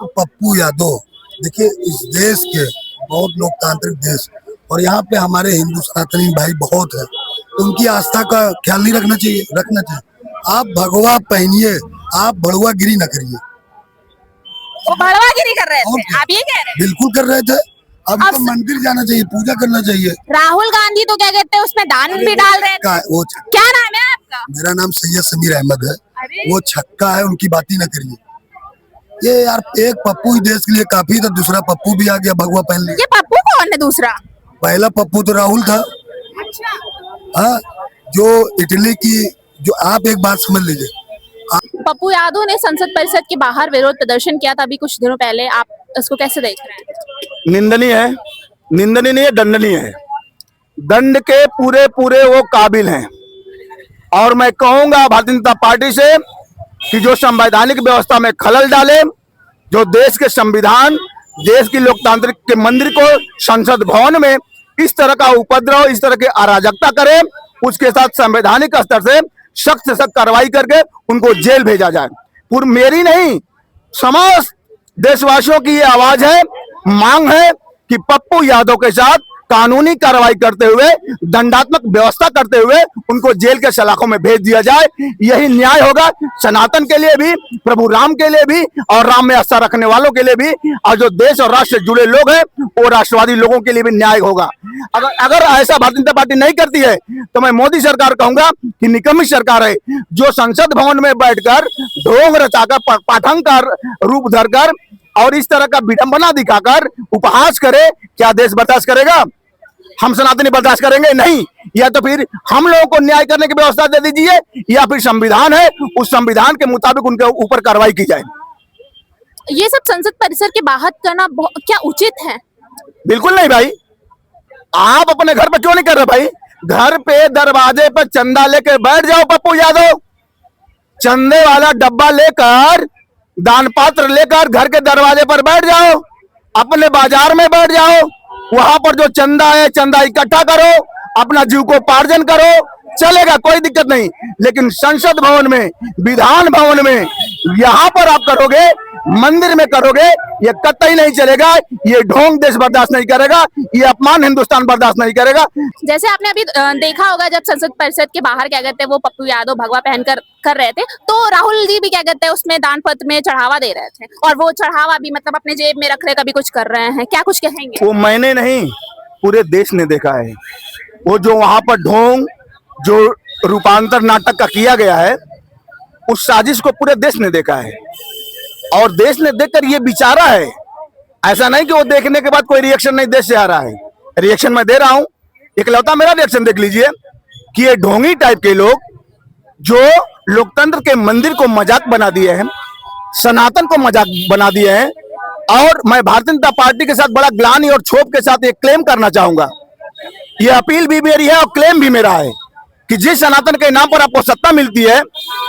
पप्पू यादव, देखिए इस देश के बहुत लोकतांत्रिक देश और यहाँ पे हमारे हिंदू सनातनी भाई बहुत है, तो उनकी आस्था का ख्याल नहीं रखना चाहिए। आप भगवा पहनिए, आप भड़ुआ गिरी न करिए। वो भड़वागिरी कर रहे थे, आप ये कह रहे हैं? बिल्कुल कर रहे थे। अब तो मंदिर जाना चाहिए, पूजा करना चाहिए। राहुल गांधी तो क्या कहते हैं उसमें दान भी डाल रहे थे। वो क्या नाम है आपका? मेरा नाम सैयद समीर अहमद है। वो छक्का है, उनकी बात ही ना करिए। ये यार एक पप्पू ही देश के लिए काफी था, दूसरा पप्पू भी आ गया भगवा पहन लिया। ये पप्पू कौन है दूसरा? पहला पप्पू तो राहुल था। अच्छा। हाँ, जो इटली की, जो आप एक बात समझ लीजिए, पप्पू यादव ने संसद परिसर के बाहर विरोध प्रदर्शन किया था अभी कुछ दिनों पहले, आप इसको कैसे देख रहे हैं? निंदनीय है, निंदनीय नहीं है, दंडनीय है। दंड के पूरे पूरे वो काबिल हैं। और मैं कहूंगा भारतीय जनता पार्टी से कि जो संवैधानिक व्यवस्था में खलल डाले, जो देश के संविधान, देश की लोकतांत्रिक के मंदिर को संसद भवन में इस तरह का उपद्रव, इस तरह की अराजकता करे, उसके साथ संवैधानिक स्तर से सख्त से सख्त कार्रवाई करके उनको जेल भेजा जाए। पूरी मेरी नहीं, समस्त देशवासियों की ये आवाज है, मांग है कि पप्पू यादव के साथ कानूनी कार्रवाई करते हुए, दंडात्मक व्यवस्था करते हुए उनको जेल के सलाखों में भेज दिया जाए। यही न्याय होगा सनातन के लिए भी, प्रभु राम के लिए भी, और राम में आस्था रखने वालों के लिए भी, और जो देश और राष्ट्र से जुड़े लोग हैं वो राष्ट्रवादी लोगों के लिए भी न्याय होगा। अगर ऐसा भारतीय जनता पार्टी नहीं करती है तो मैं मोदी सरकार कहूंगा कि निकम्मी सरकार है, जो संसद भवन में बैठकर ढोंग रचाकर, पाठंग का रूप धरकर और इस तरह का विडंबना दिखाकर उपहास करे। क्या देश बर्दाश्त करेगा? हम सनातनी बर्दाश्त करेंगे नहीं। या तो फिर हम लोगों को न्याय करने की व्यवस्था दे दीजिए, या फिर संविधान है, उस संविधान के मुताबिक उनके ऊपर कार्रवाई की जाए। ये सब संसद परिसर के बाहर करना क्या उचित है? बिल्कुल नहीं भाई। आप अपने घर पे क्यों नहीं कर रहे भाई? घर पे दरवाजे पर चंदा लेकर बैठ जाओ पप्पू यादव। चंदे वाला डब्बा लेकर, दान पात्र लेकर घर के दरवाजे पर बैठ जाओ, अपने बाजार में बैठ जाओ, वहां पर जो चंदा है चंदा इकट्ठा करो, अपना जीविकोपार्जन करो, चलेगा, कोई दिक्कत नहीं। लेकिन संसद भवन में, विधान भवन में, यहां पर आप करोगे, मंदिर में करोगे, ये कतई नहीं चलेगा। ये ढोंग देश बर्दाश्त नहीं करेगा, ये अपमान हिंदुस्तान बर्दाश्त नहीं करेगा। जैसे आपने अभी देखा होगा जब संसद परिषद के बाहर क्या कहते हैं वो पप्पू यादव भगवा पहनकर कर रहे थे, तो राहुल जी भी क्या कहते हैं उसमें दान पत्र में चढ़ावा दे रहे थे, और वो चढ़ावा भी मतलब अपने जेब में रख रहे, कभी कुछ कर रहे हैं, क्या कुछ कहेंगे? वो मैंने नहीं, पूरे देश ने देखा है। वो जो वहां पर ढोंग, जो रूपांतर नाटक का किया गया है, उस साजिश को पूरे देश ने देखा है, और देश ने देखकर ये विचारा है। ऐसा नहीं कि वो देखने के बाद कोई रिएक्शन नहीं देश से आ रहा है, रिएक्शन मैं दे रहा हूं। इकलौता मेरा रिएक्शन देख लीजिए कि ये ढोंगी टाइप के लोग जो लोकतंत्र के मंदिर को मजाक बना दिए हैं, सनातन को मजाक बना दिए हैं। और मैं भारतीय जनता पार्टी के साथ बड़ा ग्लानि और क्षोभ के साथ एक क्लेम करना चाहूंगा। ये अपील भी मेरी है और क्लेम भी मेरा है कि जिस सनातन के नाम पर आपको सत्ता मिलती है,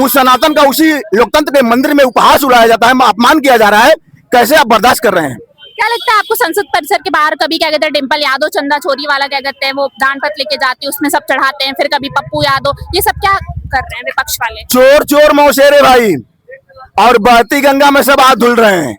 उस सनातन का उसी लोकतंत्र के मंदिर में उपहास उड़ाया जाता है, अपमान किया जा रहा है। कैसे आप बर्दाश्त कर रहे हैं? क्या लगता है आपको संसद परिसर के बाहर कभी क्या कहते हैं डिंपल यादव चंदा चोरी वाला क्या कहते हैं वो दान पत्र लेके जाती है, उसमें सब चढ़ाते हैं, फिर कभी पप्पू यादव, ये सब क्या कर रहे हैं विपक्ष वाले? चोर चोर मौसेरे भाई, और बहती गंगा में सब हाथ धुल रहे हैं।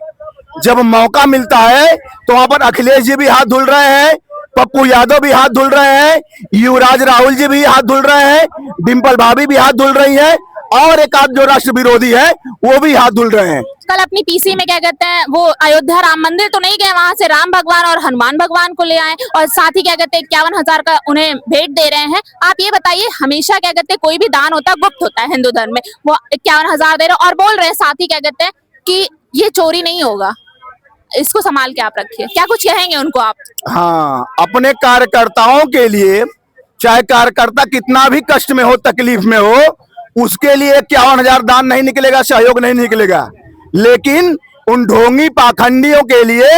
जब मौका मिलता है तो वहां पर अखिलेश जी भी हाथ धुल रहे हैं, पप्पू यादव भी हाथ धुल रहे हैं, युवराज राहुल जी भी हाथ धुल रहे हैं, डिंपल भाभी भी हाथ धुल रही हैं, और एक आध जो राष्ट्र विरोधी है वो भी हाथ धुल रहे हैं। कल अपनी पीसी में क्या कहते हैं वो अयोध्या राम मंदिर तो नहीं गए, वहां से राम भगवान और हनुमान भगवान को ले आए, और साथ ही क्या कहते हैं 51,000 का उन्हें भेंट दे रहे हैं। आप ये बताइए, हमेशा क्या कहते हैं कोई भी दान होता है गुप्त होता है हिंदू धर्म में, वो 51,000 दे रहे हैं और बोल रहे हैं साथ ही क्या कहते हैं कि ये चोरी नहीं होगा, इसको संभाल के आप रखिए। क्या कुछ कहेंगे उनको आप? हाँ, अपने कार्यकर्ताओं के लिए, चाहे कार्यकर्ता कितना भी कष्ट में हो, तकलीफ में हो, उसके लिए 51,000 दान नहीं निकलेगा, सहयोग नहीं निकलेगा। लेकिन उन ढोंगी पाखंडियों के लिए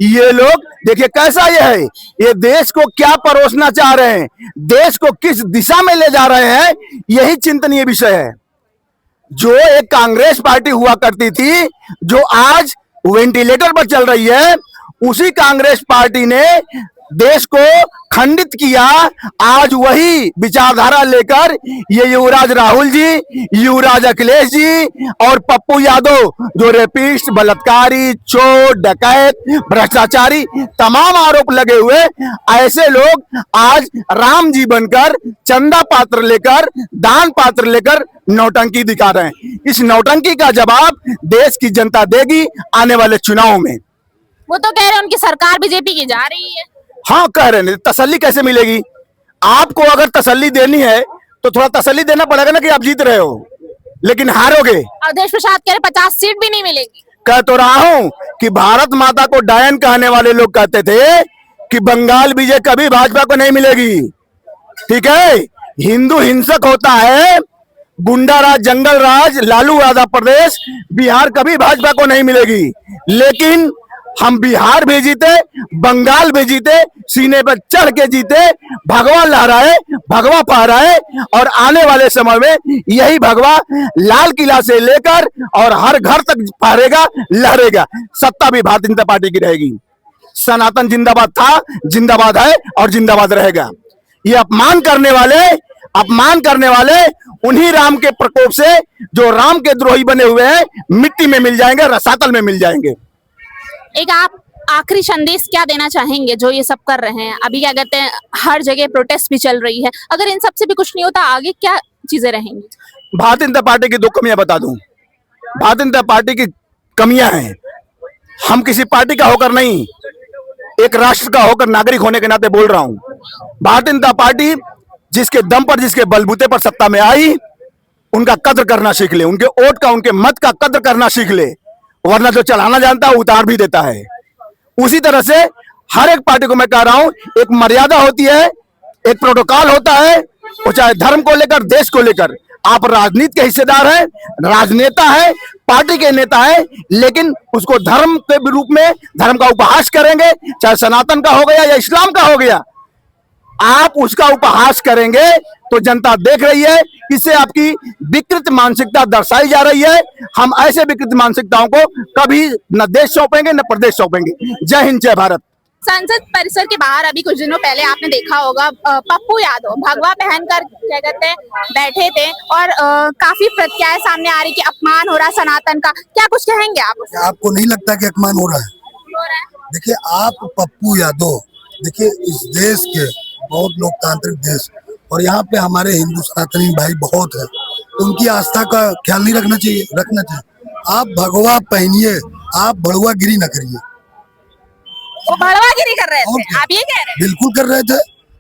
ये लोग, देखिए कैसा ये है, ये देश को क्या परोसना चाह रहे हैं, देश को किस दिशा में ले जा रहे हैं, यही चिंतनीय विषय है। जो एक कांग्रेस पार्टी हुआ करती थी, जो आज वेंटिलेटर पर चल रही है, उसी कांग्रेस पार्टी ने देश को खंडित किया, आज वही विचारधारा लेकर ये युवराज राहुल जी, युवराज अखिलेश जी और पप्पू यादव जो रेपिस्ट, बलात्कारी, चोर, डकैत, भ्रष्टाचारी तमाम आरोप लगे हुए ऐसे लोग आज राम जी बनकर चंदा पात्र लेकर, दान पात्र लेकर नौटंकी दिखा रहे हैं। इस नौटंकी का जवाब देश की जनता देगी आने वाले चुनाव में। वो तो कह रहे हैं उनकी सरकार बीजेपी की जा रही है। हाँ, कह रहे हैं, तसल्ली कैसे मिलेगी? आपको अगर तसल्ली देनी है तो थोड़ा तसल्ली देना पड़ेगा ना कि आप जीत रहे हो, लेकिन हारोगे। अवधेश प्रसाद कह रहे 50 सीट भी नहीं मिलेगी। कह तो रहा हूं कि भारत माता को डायन कहने वाले लोग कहते थे कि बंगाल विजय कभी भाजपा को नहीं मिलेगी। ठीक है, हिंदू हिंसक होता है, गुंडा राज, जंगल राज, लालू यादव प्रदेश, बिहार कभी भाजपा को नहीं मिलेगी। लेकिन हम बिहार भी जीते, बंगाल भी जीते, सीने पर चढ़ के जीते, भगवा लहराए, भगवा फहराए और आने वाले समय में यही भगवा लाल किला से लेकर और हर घर तक फहरेगा, लहरेगा। सत्ता भी भारतीय जनता पार्टी की रहेगी। सनातन जिंदाबाद था, जिंदाबाद है और जिंदाबाद रहेगा। ये अपमान करने वाले उन्हीं राम के प्रकोप से जो राम के द्रोही बने हुए हैं मिट्टी में मिल जाएंगे, रसातल में मिल जाएंगे। एक आप आखिरी संदेश क्या देना चाहेंगे जो ये सब कर रहे हैं? अभी क्या कहते हैं, हर जगह प्रोटेस्ट भी चल रही है, अगर इन सब से भी कुछ नहीं होता आगे क्या चीजें रहेंगी? भारतीय जनता पार्टी की दो कमियां बता दूं। भारतीय जनता पार्टी की कमियां हैं, हम किसी पार्टी का होकर नहीं, एक राष्ट्र का होकर नागरिक होने के नाते बोल रहा हूं। भारतीय जनता पार्टी जिसके दम पर, जिसके बलबूते पर सत्ता में आई, उनका कद्र करना सीख ले, उनके वोट का, उनके मत का कद्र करना सीख ले, वरना जो चलाना जानता है उतार भी देता है। उसी तरह से हर एक पार्टी को मैं कह रहा हूं, एक मर्यादा होती है, एक प्रोटोकॉल होता है, वो चाहे धर्म को लेकर, देश को लेकर। आप राजनीति के हिस्सेदार हैं, राजनेता है, पार्टी के नेता है, लेकिन उसको धर्म के रूप में धर्म का उपहास करेंगे, चाहे सनातन का हो गया या इस्लाम का हो गया, आप उसका उपहास करेंगे तो जनता देख रही है। इससे आपकी विकृत मानसिकता दर्शाई जा रही है। हम ऐसे विकृत मानसिकताओं को कभी न देश सौंपेंगे न प्रदेश सौंपेंगे। जय हिंद, जय भारत। संसद परिसर के बाहर अभी कुछ दिनों पहले आपने देखा होगा पप्पू यादव भगवा पहनकर क्या कहते हैं बैठे थे और काफी प्रत्याय सामने आ रही कि अपमान हो रहा सनातन का। क्या कुछ कहेंगे आप? आपको नहीं लगता कि अपमान हो रहा है? देखिए, आप पप्पू यादव, देखिए इस देश के बहुत लोकतांत्रिक देश और यहाँ पे हमारे हिंदू सनातनी भाई बहुत है, तो उनकी आस्था का ख्याल नहीं रखना चाहिए। आप भगवा पहनिए, आप भड़ुआगिरी न करिए। वो भड़वागिरी कर रहे थे, आप ये कह रहे हैं? बिल्कुल कर रहे थे।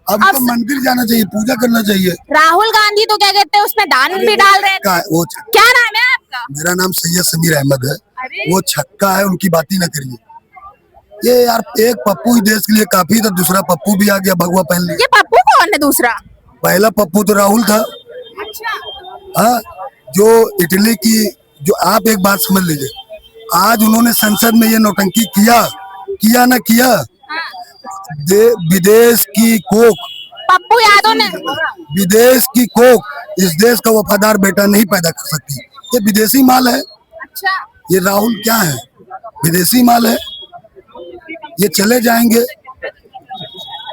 अब तो मंदिर जाना चाहिए, पूजा करना चाहिए। राहुल गांधी तो क्या कहते हैं उसमें दान भी डाल रहे थे। वो क्या नाम है आपका? मेरा नाम सैयद समीर अहमद है। वो छक्का है, उनकी बात ही ना करिए। ये यार, एक पप्पू ही देश के लिए काफी था, दूसरा पप्पू भी आ गया भगवा पहन लिया। ये पप्पू कौन है दूसरा? पहला पप्पू तो राहुल था। हाँ, जो इटली की, जो आप एक बात समझ लीजिए, आज उन्होंने संसद में ये नौटंकी किया ना किया, विदेश की कोक, पप्पू यादव ने, विदेश की कोक इस देश का वफादार बेटा नहीं पैदा कर सकती। ये विदेशी माल है। अच्छा, ये राहुल क्या है? विदेशी माल है। ये चले जाएंगे,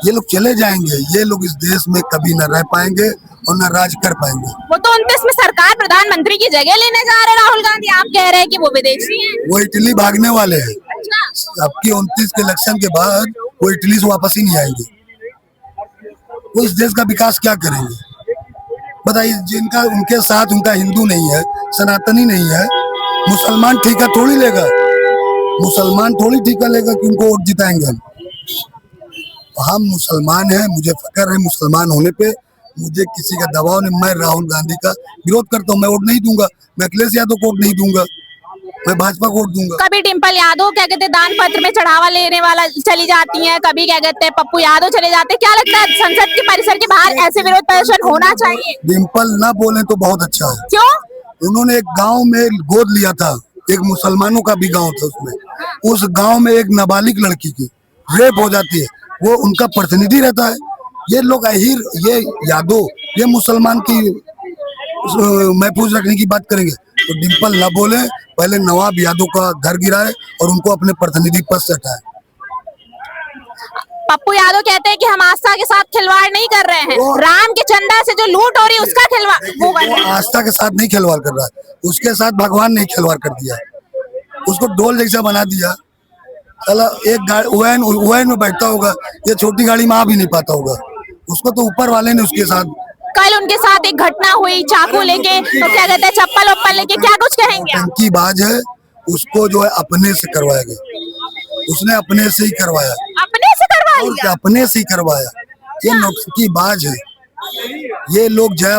ये लोग चले जाएंगे, ये लोग इस देश में कभी न रह पाएंगे और न राज कर पाएंगे। वो तो 29 में सरकार प्रधानमंत्री की जगह लेने जा रहे राहुल गांधी, आप कह रहे हैं कि वो विदेशी हैं। वो इटली भागने वाले हैं। अच्छा, आपकी 29 के इलेक्शन के बाद वो इटली से वापस ही नहीं आएंगे। वो इस देश का विकास क्या करेंगे बताइए? जिनका उनके साथ उनका हिंदू नहीं है, सनातनी नहीं है, मुसलमान ठीका थोड़ी लेगा। मुसलमान थोड़ी ठीका लेगा कि उनको वोट जिताएंगे हम मुसलमान हैं, मुझे फक्र है मुसलमान होने पे। मुझे किसी का दबाव नहीं। मैं राहुल गांधी का विरोध करता हूँ, मैं वोट नहीं दूंगा। मैं अखिलेश यादव को वोट नहीं दूंगा, मैं भाजपा को वोट दूंगा। कभी डिम्पल यादव क्या कहते हैं दान पत्र में चढ़ावा लेने वाला चली जाती हैं, कभी क्या कहते हैं पप्पू यादव चले जाते हैं। क्या लगता है संसद के परिसर के बाहर ऐसे विरोध प्रदर्शन होना चाहिए? डिम्पल ना बोले तो बहुत अच्छा है। क्यों? उन्होंने एक गांव में गोद लिया था, एक मुसलमानों का भी गांव था, उसमें उस गांव में एक नाबालिग लड़की की रेप हो जाती है, वो उनका प्रतिनिधि रहता है। ये लोग अहीर, ये यादव, ये मुसलमान की महफूज रखने की बात करेंगे तो डिम्पल ना बोले, पहले नवाब यादव का घर गिराए और उनको अपने प्रतिनिधि पद से हटाए। पप्पू यादव कहते हैं कि हम आस्था के साथ खिलवाड़ नहीं कर रहे हैं, राम के चंदा से जो लूट हो रही है उसका खिलवाड़ वो कर रहे हैं। आस्था के साथ नहीं खिलवाड़ कर रहा है, उसके साथ भगवान ने खिलवाड़ कर दिया, उसको डोल जैसा बना दिया। चला एक गाड़ी वैन में बैठता होगा, ये छोटी गाड़ी में आ भी नहीं पाता होगा, उसको तो ऊपर वाले ने उसके साथ। कल उनके साथ एक घटना हुई चाकू लेके, तो क्या कहते हैं चप्पल वप्पल लेके, क्या कुछ कहेंगे आप? की बाज है, उसको जो है अपने से करवाया गया, उसने अपने से ही करवाया, अपने से करवा और लिया। क्या अपने से ही करवाया। ये नौटंकी बाज है, ये लोग जो है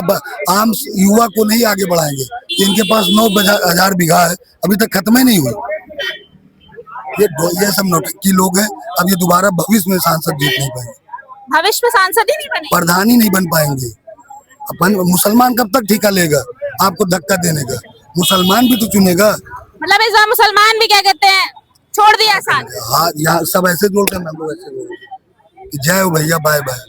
आम युवा को नहीं आगे बढ़ाएंगे। इनके पास 9,000 बीघा है, अभी तक खत्म ही नहीं हुई। ये सब नौटंकी लोग हैं। अब ये दोबारा भविष्य में सांसद जीत नहीं पाएंगे, भविष्य में सांसद ही नहीं बने। प्रधान ही नहीं बन पाएंगे। अपन मुसलमान कब तक ठेका लेगा आपको धक्का देने का? मुसलमान भी तो चुनेगा। मतलब इस बार मुसलमान भी क्या कहते हैं छोड़ दिया साथ। हाँ, यहाँ सब ऐसे बोलते हैं, हम लोग ऐसे बोलते हैं कि जय हो भैया, बाय बाय।